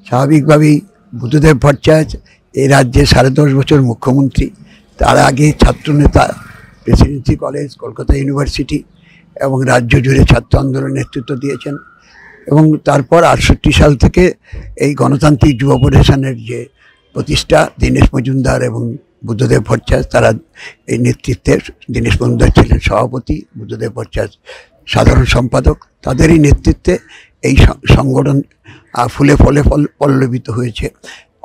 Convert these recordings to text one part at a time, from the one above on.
স্বাভাবিকভাবেই বুদ্ধদেব ভট্টাচার্য এই রাজ্যে 10.5 বছর মুখ্যমন্ত্রী। তার আগে ছাত্রনেতা, প্রেসিডেন্সি কলেজ, কলকাতা ইউনিভার্সিটি এবং রাজ্য জুড়ে ছাত্র আন্দোলনের নেতৃত্ব দিয়েছেন। এবং তারপর 68 সাল থেকে এই গণতান্ত্রিক যুব ফেডারেশনের যে প্রতিষ্ঠা, দীনেশ মজুমদার এবং বুদ্ধদেব ভট্টাচার্য তারা এই নেতৃত্বে, দীনেশ মজুমদার ছিলেন সভাপতি, বুদ্ধদেব ভট্টাচার্য সাধারণ সম্পাদক, তাদেরই নেতৃত্বে এই সংগঠন ফুলে ফলে পল্লবিত হয়েছে।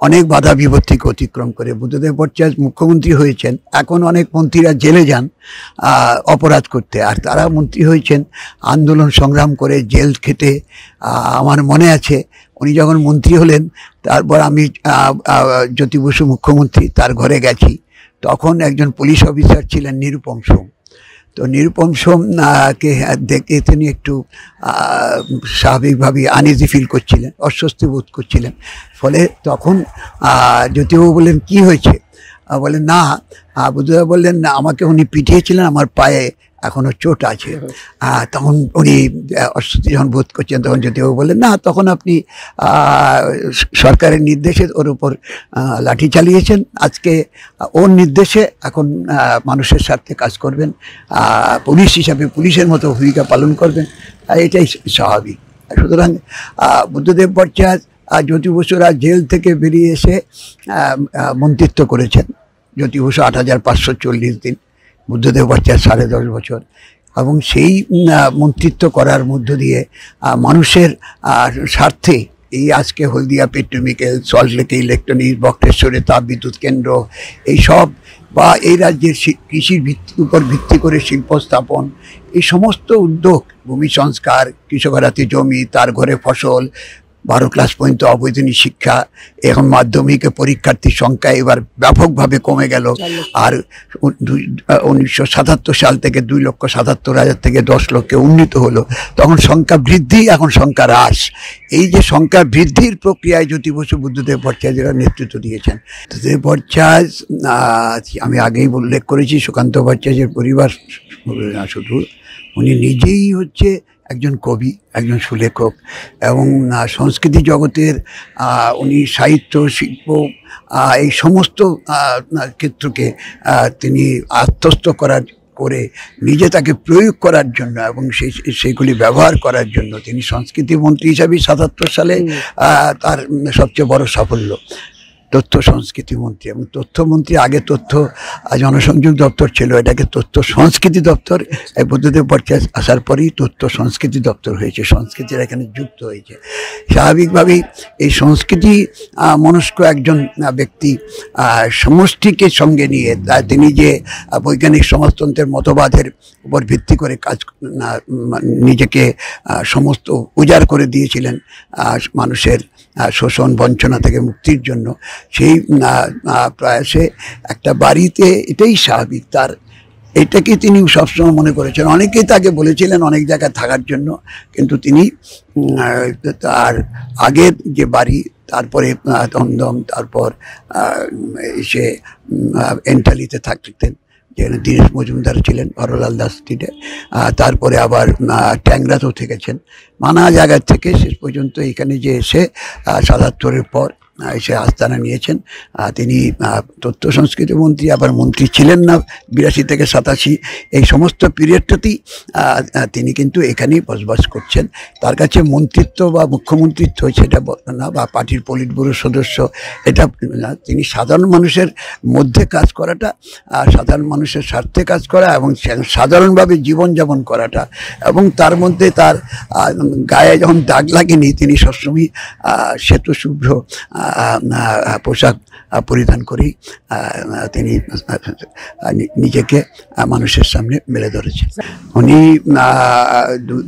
অনেক বাধা বিপত্তিকে অতিক্রম করে বুদ্ধদেব ভট্টাচার্য মুখ্যমন্ত্রী হয়েছেন। এখন অনেক মন্ত্রীরা জেলে যান অপরাধ করতে, আর তারা মন্ত্রী হয়েছেন আন্দোলন সংগ্রাম করে, জেল খেটে। আমার মনে আছে উনি যখন মন্ত্রী হলেন, তারপর আমি জ্যোতি বসু মুখ্যমন্ত্রী, তার ঘরে গেছি। তখন একজন পুলিশ অফিসার ছিলেন নিরুপম সোম। তো নিরুপম সোমকে দেখে তিনি একটু স্বাভাবিকভাবেই আনইজি ফিল করছিলেন, অস্বস্তি বোধ করছিলেন। ফলে তখন জ্যোতিবাবু বললেন, কি হয়েছে? বলেন না, বুদ্ধদেব বললেন না, আমাকে উনি পিটিয়েছিলেন, আমার পায়ে এখনও চোট আছে। তখন উনি অস্বস্তি যখন বোধ করছেন, তখন জ্যোতিবাবু বললেন, না, তখন আপনি সরকারের নির্দেশে ওর উপর লাঠি চালিয়েছেন, আজকে ওর নির্দেশে এখন মানুষের স্বার্থে কাজ করবেন, পুলিশ হিসাবে পুলিশের মতো ভূমিকা পালন করবেন, এটাই স্বাভাবিক। সুতরাং বুদ্ধদেব ভট্টাচার্য জ্যোতি বসুরা জেল থেকে বেরিয়ে এসে মন্ত্রিত্ব করেছেন। জ্যোতি বসু 8540 দিন, বুদ্ধদেব ভট্টাচার্য 10.5 বছর। এবং সেই মন্ত্রিত্ব করার মধ্য দিয়ে মানুষের স্বার্থে এই আজকে হলদিয়া পেট্রোকেমিক্যাল, সল্টলেকে ইলেকট্রনিক্স, বক্রেশ্বরে তাপবিদ্যুৎ কেন্দ্র, এই সব বা এই রাজ্যের কৃষির উপর ভিত্তি করে শিল্প স্থাপন, এই সমস্ত উদ্যোগ, ভূমি সংস্কার, কৃষকের হাতে জমি, তার ঘরে ফসল, 12 ক্লাস পর্যন্ত অবৈতনিক শিক্ষা, এখন মাধ্যমিকে পরীক্ষার্থীর সংখ্যা এবার ব্যাপকভাবে কমে গেল। আর 1977 সাল থেকে 2,77,000 থেকে 10 লক্ষে উন্নীত হলো। তখন সংখ্যা বৃদ্ধি, এখন সংখ্যা হ্রাস। এই যে সংখ্যা বৃদ্ধির প্রক্রিয়ায় জ্যোতি বসু, বুদ্ধদেব ভট্টাচার্যরা নেতৃত্ব দিয়েছেন। বুদ্ধদেব ভট্টাচার্য, আমি আগেই উল্লেখ করেছি, সুকান্ত ভট্টাচার্যের পরিবার শুধু, উনি নিজেই হচ্ছে একজন কবি, একজন সুলেখক এবং সংস্কৃতি জগতের উনি সাহিত্য, শিল্প, এই সমস্ত ক্ষেত্রকে তিনি আত্মস্থ করে নিজে তাকে প্রয়োগ করার জন্য এবং সেইগুলি ব্যবহার করার জন্য তিনি সংস্কৃতি মন্ত্রী হিসাবে 77 সালে তার সবচেয়ে বড় সাফল্য। তথ্য সংস্কৃতি মন্ত্রী, এবং তথ্যমন্ত্রী আগে তথ্য জনসংযোগ দপ্তর ছিল, এটাকে তথ্য সংস্কৃতি দপ্তর। বুদ্ধদেব ভট্টাচার্য আসার পরেই তথ্য সংস্কৃতি দপ্তর হয়েছে, সংস্কৃতির এখানে যুক্ত হয়েছে। স্বাভাবিকভাবেই এই সংস্কৃতি মনস্ক একজন ব্যক্তি সমষ্টিকে সঙ্গে নিয়ে তিনি যে বৈজ্ঞানিক সমাজতন্ত্রের মতবাদের উপর ভিত্তি করে কাজ, নিজেকে সমস্ত উজাড় করে দিয়েছিলেন মানুষের শোষণ বঞ্চনা থেকে মুক্তির জন্য, সেই প্রয়াসে একটা বাড়িতে, এটাই স্বাভাবিক তার, এটাকে তিনি সবসময় মনে করেছেন। অনেকেই তাকে বলেছিলেন অনেক জায়গায় থাকার জন্য, কিন্তু তিনি তার আগের যে বাড়ি, তারপরে দমদম, তারপর সে এন্টালিতে থাকতেন, যেখানে দীনেশ মজুমদার ছিলেন, হরলাল দাস স্ট্রিটে, তারপরে আবার ট্যাংরাতেও থেকেছেন, নানা জায়গার থেকে শেষ পর্যন্ত এখানে যে এসে 77-এর পর এসে আস্তানা নিয়েছেন। তিনি তথ্য সংস্কৃতি মন্ত্রী, আবার মন্ত্রী ছিলেন না 82 থেকে 87, এই সমস্ত পিরিয়ডটাতেই তিনি কিন্তু এখানেই বসবাস করছেন। তার কাছে মন্ত্রিত্ব বা মুখ্যমন্ত্রিত্ব সেটা না, বা পার্টির পলিট ব্যুরোর সদস্য, এটা না। তিনি সাধারণ মানুষের মধ্যে কাজ করাটা, সাধারণ মানুষের স্বার্থে কাজ করা এবং সাধারণভাবে জীবনযাপন করাটা, এবং তার মধ্যে তার গায়ে যখন দাগ লাগেনি, তিনি সবসময় শ্বেতশুভ্র পোশাক পরিধান করেই তিনি নিজেকে মানুষের সামনে মেলে ধরেছেন। উনি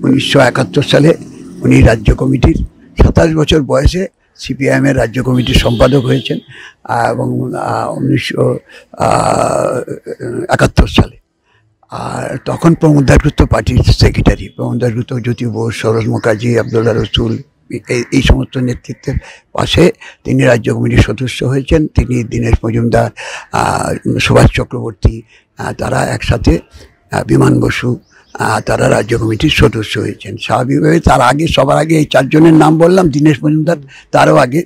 1971 সালে উনি রাজ্য কমিটির 27 বছর বয়সে সিপিআইএমের রাজ্য কমিটির সম্পাদক হয়েছেন, এবং 1971 সালে আর তখন প্রমোদ দাশগুপ্ত পার্টির সেক্রেটারি, প্রমোদ দাশগুপ্ত, জ্যোতি বোস, সরোজ মুখার্জি, আবদুল্লাহ রসুল, এই সমস্ত নেতৃত্বের পাশে তিনি রাজ্য কমিটির সদস্য হয়েছেন। তিনি, দীনেশ মজুমদার, সুভাষ চক্রবর্তী, তারা একসাথে, বিমান বসু, তারা রাজ্য কমিটির সদস্য হয়েছেন। স্বাভাবিকভাবে তার আগে, সবার আগে এই 4 জনের নাম বললাম, দীনেশ মজুমদার তারও আগে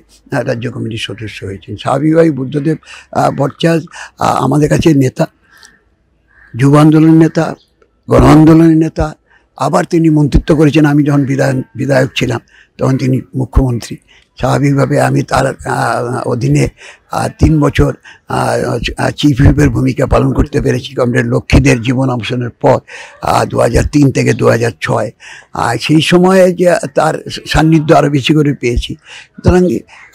রাজ্য কমিটির সদস্য হয়েছেন। স্বাভাবিকভাবে বুদ্ধদেব ভট্টাচার্য আমাদের কাছে নেতা, যুব আন্দোলনের নেতা, গণ আন্দোলনের নেতা, আবার তিনি মন্ত্রিত্ব করেছেন। আমি যখন বিধায়ক ছিলাম তখন তিনি মুখ্যমন্ত্রী। স্বাভাবিকভাবে আমি তার অধীনে 3 বছর চিফ হুইপের ভূমিকা পালন করতে পেরেছি কমরেড লক্ষ্মীদের জীবন অবসানের পর 2003 থেকে 2006। সেই সময়ে যে তার সান্নিধ্য আরও বেশি করে পেয়েছি। সুতরাং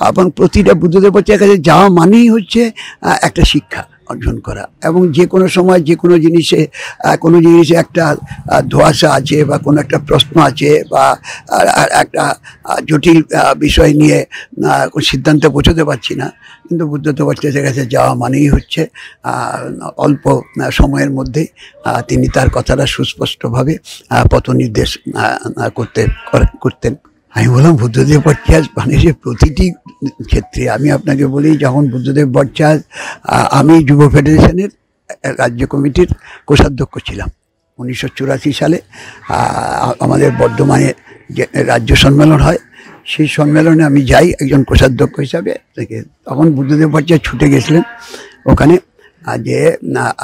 আপন প্রতিটা বুদ্ধদেব ভট্টাচার্যের কাছে যাওয়া মানেই হচ্ছে একটা শিক্ষা অর্জন করা, এবং যে কোনো সময় যে কোনো জিনিসে একটা ধোঁয়াশা আছে বা কোনো একটা প্রশ্ন আছে বা একটা জটিল বিষয় নিয়ে সিদ্ধান্তে পৌঁছতে পারছি না, কিন্তু বুদ্ধদেব ভট্টাচার্যের কাছে যাওয়া মানেই হচ্ছে অল্প সময়ের মধ্যেই তিনি তার কথাটা সুস্পষ্টভাবে পথ নির্দেশ করতেন। আমি বললাম বুদ্ধদেব ভট্টাচার্য মানে যে প্রতিটি ক্ষেত্রে, আমি আপনাকে বলি, যখন বুদ্ধদেব ভট্টাচার্য, আমি যুব ফেডারেশনের রাজ্য কমিটির কোষাধ্যক্ষ ছিলাম 1984 সালে। আমাদের বর্ধমানে যে রাজ্য সম্মেলন হয়, সেই সম্মেলনে আমি যাই একজন কোষাধ্যক্ষ হিসাবে থেকে। তখন বুদ্ধদেব ভট্টাচার্য ছুটে গেছিলেন ওখানে যে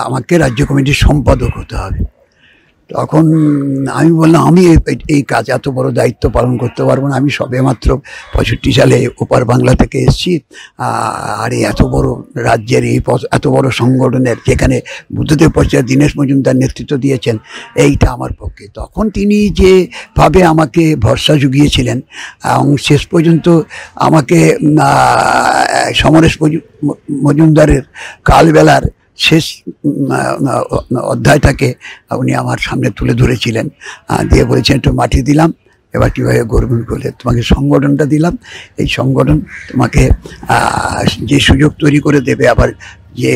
আমাকে রাজ্য কমিটির সম্পাদক হতে হবে। তখন আমি বললাম আমি এই কাজ, এত বড় দায়িত্ব পালন করতে পারবো না। আমি সবে মাত্র 65 সালে ওপার বাংলা থেকে এসেছি, আর এত বড় রাজ্যের এত বড় সংগঠনের, যেখানে বুদ্ধদেব ভট্টাচার্য, দীনেশ মজুমদার নেতৃত্ব দিয়েছেন, এইটা আমার পক্ষে। তখন তিনি যেভাবে আমাকে ভরসা জুগিয়েছিলেন এবং শেষ পর্যন্ত আমাকে সমরেশ মজুমদারের কালবেলার শেষ অধ্যায়টাকে উনি আমার সামনে তুলে ধরেছিলেন, দিয়ে বলেছেন একটু মাটি দিলাম, এবার কীভাবে গর্বণ করলে তোমাকে সংগঠনটা দিলাম, এই সংগঠন তোমাকে যে সুযোগ তৈরি করে দেবে, আবার যে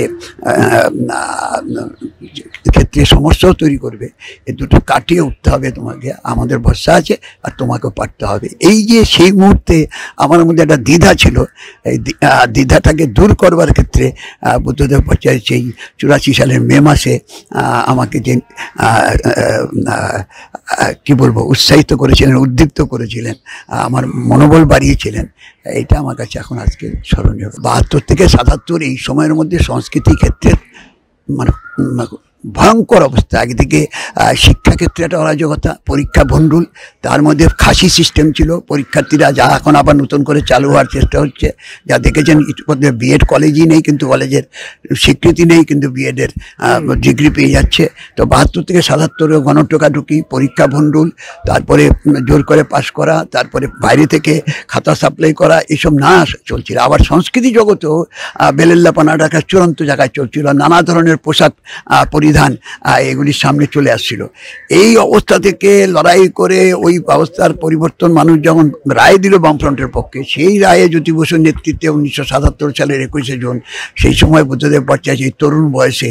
ক্ষেত্রে সমস্যাও তৈরি করবে, এই দুটো কাটিয়ে উঠতে হবে তোমাকে। আমাদের ভরসা আছে আর তোমাকেও পারতে হবে। এই যে সেই মুহূর্তে আমার মধ্যে একটা দ্বিধা ছিল, এই দ্বিধাটাকে দূর করবার ক্ষেত্রে বুদ্ধদেব ভট্টাচার্য সেই 84 সালের মে মাসে আমাকে যে কী বলবো, উৎসাহিত করেছিলেন, উদ্দীপ্ত করেছিলেন, আমার মনোবল বাড়িয়েছিলেন, এইটা আমার কাছে এখন আজকে স্মরণীয়। 72 থেকে 77 এই সময়ের মধ্যে সংস্কৃতি ক্ষেত্রে মানে ভয়ঙ্কর অবস্থা। একদিকে শিক্ষাক্ষেত্রে একটা অরাজকতা, পরীক্ষা ভণ্ডুল, তার মধ্যে খাসি সিস্টেম ছিল। পরীক্ষার্থীরা, যা এখন আবার নতুন করে চালু হওয়ার চেষ্টা হচ্ছে, যা দেখেছেন ইতিমধ্যে বিএড কলেজই নেই, কিন্তু কলেজের স্বীকৃতি নেই, কিন্তু বিএডের ডিগ্রি পেয়ে যাচ্ছে। তো 72 থেকে 77 গণটোকাটুকি, পরীক্ষা ভণ্ডুল, তারপরে জোর করে পাশ করা, তারপরে বাইরে থেকে খাতা সাপ্লাই করা, এসব না চলছিল। আবার সংস্কৃতি জগতেও বেলেল্লাপানাটা চূড়ান্ত জায়গায় চলছিল, নানা ধরনের পোশাক পরিধান এগুলির সামনে চলে আসছিল। এই অবস্থা থেকে লড়াই করে ওই অবস্থার পরিবর্তন মানুষ যখন রায় দিল বামফ্রন্টের পক্ষে, সেই রায়ে জ্যোতি বসুর নেতৃত্বে 1977 সালের 21শে জুন, সেই সময় বুদ্ধদেব ভট্টাচার্য এই তরুণ বয়সে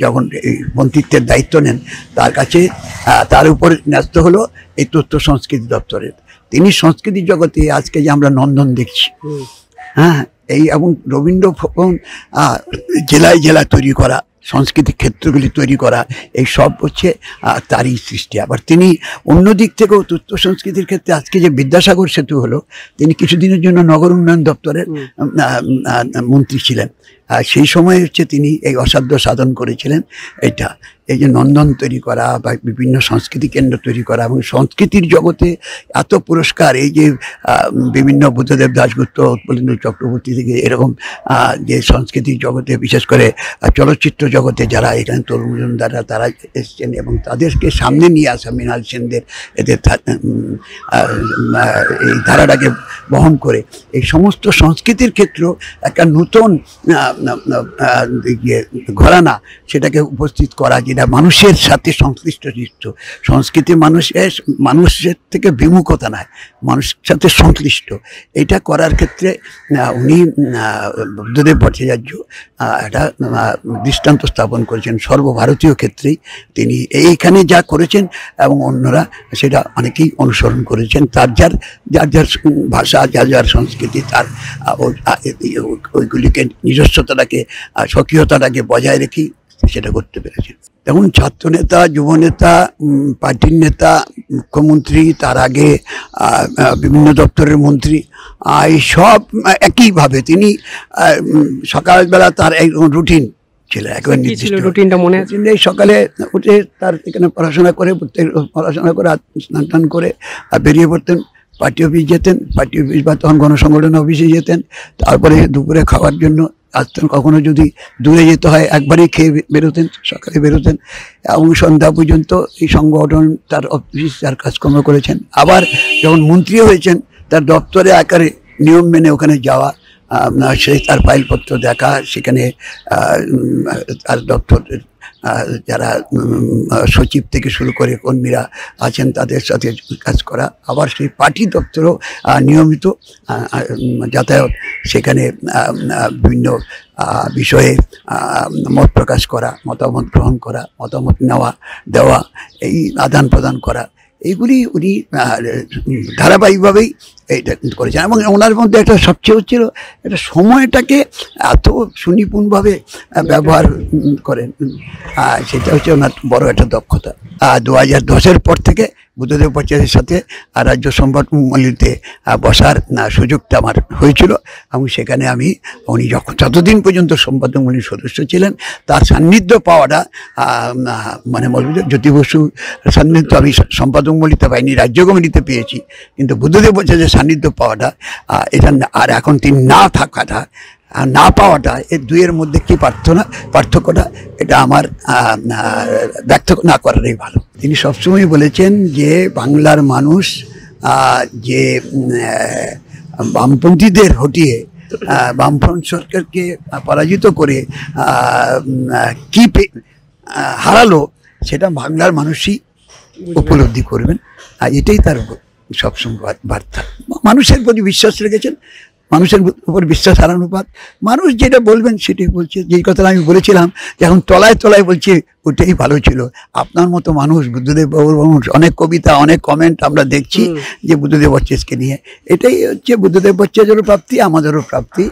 যখন এই মন্ত্রিত্বের দায়িত্ব নেন, তার কাছে তার উপর ন্যস্ত হলো এই তথ্য সংস্কৃতি দপ্তরের। তিনি সংস্কৃতি জগতে আজকে যে আমরা নন্দন দেখছি, হ্যাঁ, এই এবং রবীন্দ্র ভবন জেলায় জেলায় তৈরি করা, সংস্কৃতি ক্ষেত্রগুলি তৈরি করা, এই সব হচ্ছে তারই সৃষ্টি। আবার তিনি অন্য দিক থেকেও তথ্য সংস্কৃতির ক্ষেত্রে আজকে যে বিদ্যাসাগর সেতু হলো, তিনি কিছুদিনের জন্য নগর উন্নয়ন দপ্তরের মন্ত্রী ছিলেন। সেই সময় হচ্ছে তিনি এই অসাধ্য সাধন করেছিলেন। এটা এই যে নন্দন তৈরি করা বা বিভিন্ন সংস্কৃতি কেন্দ্র তৈরি করা, এবং সংস্কৃতির জগতে এত পুরস্কার, এই যে বিভিন্ন বুদ্ধদেব দাশগুপ্ত, উৎপলেন্দু চক্রবর্তী থেকে এরকম যে সংস্কৃতির জগতে, বিশেষ করে চলচ্চিত্র জগতে যারা এখানে তরুণ মজুমদাররা তারা এসছেন, এবং তাদেরকে সামনে নিয়ে আসা, মৃণাল সেনদের, এদের এই ধারাটাকে বহন করে এই সমস্ত সংস্কৃতির ক্ষেত্রেও একটা নতুন ঘরানা সেটাকে উপস্থিত করা, যেটা মানুষের সাথে সংশ্লিষ্ট। সংস্কৃতি মানুষের থেকে বিমুখতা নয়, মানুষের সাথে সংশ্লিষ্ট। এটা করার ক্ষেত্রে উনি বুদ্ধদেব ভট্টাচার্য একটা দৃষ্টান্ত স্থাপন করেছেন সর্বভারতীয় ক্ষেত্রেই। তিনি এইখানে যা করেছেন এবং অন্যরা সেটা অনেকেই অনুসরণ করেছেন, যার যার ভাষা, যার সংস্কৃতি, তার ওইগুলিকে নিজস্বতাটাকে, স্বকীয়তাটাকে বজায় রেখে সেটা করতে পেরেছেন। দেখুন, ছাত্রনেতা, যুবনেতা, পার্টির নেতা, মুখ্যমন্ত্রী, তার আগে বিভিন্ন দপ্তরের মন্ত্রী, এই সব একইভাবে তিনি সকালবেলা তার একদম রুটিন ছিল, একেবারে নির্দিষ্ট রুটিনটা মনে আছে। সকালে উঠে তার এখানে পড়াশোনা করে স্নান টান করে বেরিয়ে পড়তেন, পার্টি অফিস যেতেন, পার্টি অফিস বা তখন গণসংগঠন অফিসে যেতেন, তারপরে দুপুরে খাওয়ার জন্য আসতেন, কখনো যদি দূরে যেতে হয় একবারই খেয়ে বেরোতেন, সকালে বেরোতেন এবং সন্ধ্যা পর্যন্ত এই সংগঠন তার অফিস তার কাজকর্ম করেছেন। আবার যখন মন্ত্রী হয়েছেন তার দপ্তরে আকারে নিয়ম মেনে ওখানে যাওয়া, সেই তার ফাইলপত্র দেখা, সেখানে তার দপ্তরের যারা সচিব থেকে শুরু করে কর্মীরা আছেন তাদের সাথে কাজ করা, আবার সেই পার্টি দপ্তরও নিয়মিত যাতায়াত, সেখানে বিভিন্ন বিষয়ে মত প্রকাশ করা, মতামত গ্রহণ করা, মতামত নেওয়া দেওয়া, এই আদান প্রদান করা, এইগুলি উনি ধারাবাহিকভাবেই এইটা করেছেন। এবং ওনার মধ্যে একটা সবচেয়ে হচ্ছিল একটা সময়টাকে এত সুনিপুণভাবে ব্যবহার করেন, সেটা হচ্ছে ওনার বড় একটা দক্ষতা। 2010-এর পর থেকে বুদ্ধদেব ভট্টাচার্যের সাথে রাজ্য সম্পাদকমণ্ডলীতে বসার সুযোগটা আমার হয়েছিল এবং সেখানে আমি উনি যতদিন পর্যন্ত সম্পাদকমণ্ডলীর সদস্য ছিলেন তার সান্নিধ্য পাওয়াটা, মানে জ্যোতি বসু সান্নিধ্য আমি সম্পাদকমণ্ডলীতে পাইনি, রাজ্য কমিটিতে পেয়েছি, কিন্তু বুদ্ধদেব ভট্টাচার্যের সান্নিধ্য পাওয়াটা এটা, আর এখন তিনি না থাকাটা, না পাওয়াটা, এই দুইয়ের মধ্যে কি পার্থক্যটা এটা আমার ব্যক্ত না করারই ভালো। তিনি সবসময় বলেছেন যে বাংলার মানুষ যে বামপন্থীদের হটিয়ে বামফ্রন্ট সরকারকে পরাজিত করে কি হারালো সেটা বাংলার মানুষই উপলব্ধি করবেন, আর এটাই তার সবসময় বার্তা। মানুষের প্রতি বিশ্বাস রেখেছেন, মানুষের উপর বিশ্বাস হারানোর পর মানুষ যেটা বলবেন সেটাই বলছে। যেই কথাটা আমি বলেছিলাম যে এখন তলায় তলায় বলছি, ওটাই ভালো ছিল। আপনার মতো মানুষ, বুদ্ধদেব বাবুর মানুষ, অনেক কবিতা, অনেক কমেন্ট আমরা দেখছি যে বুদ্ধদেব ভট্টাচার্যকে নিয়ে, এটাই হচ্ছে বুদ্ধদেব ভট্টাচার্যেরও প্রাপ্তি, আমাদেরও প্রাপ্তি।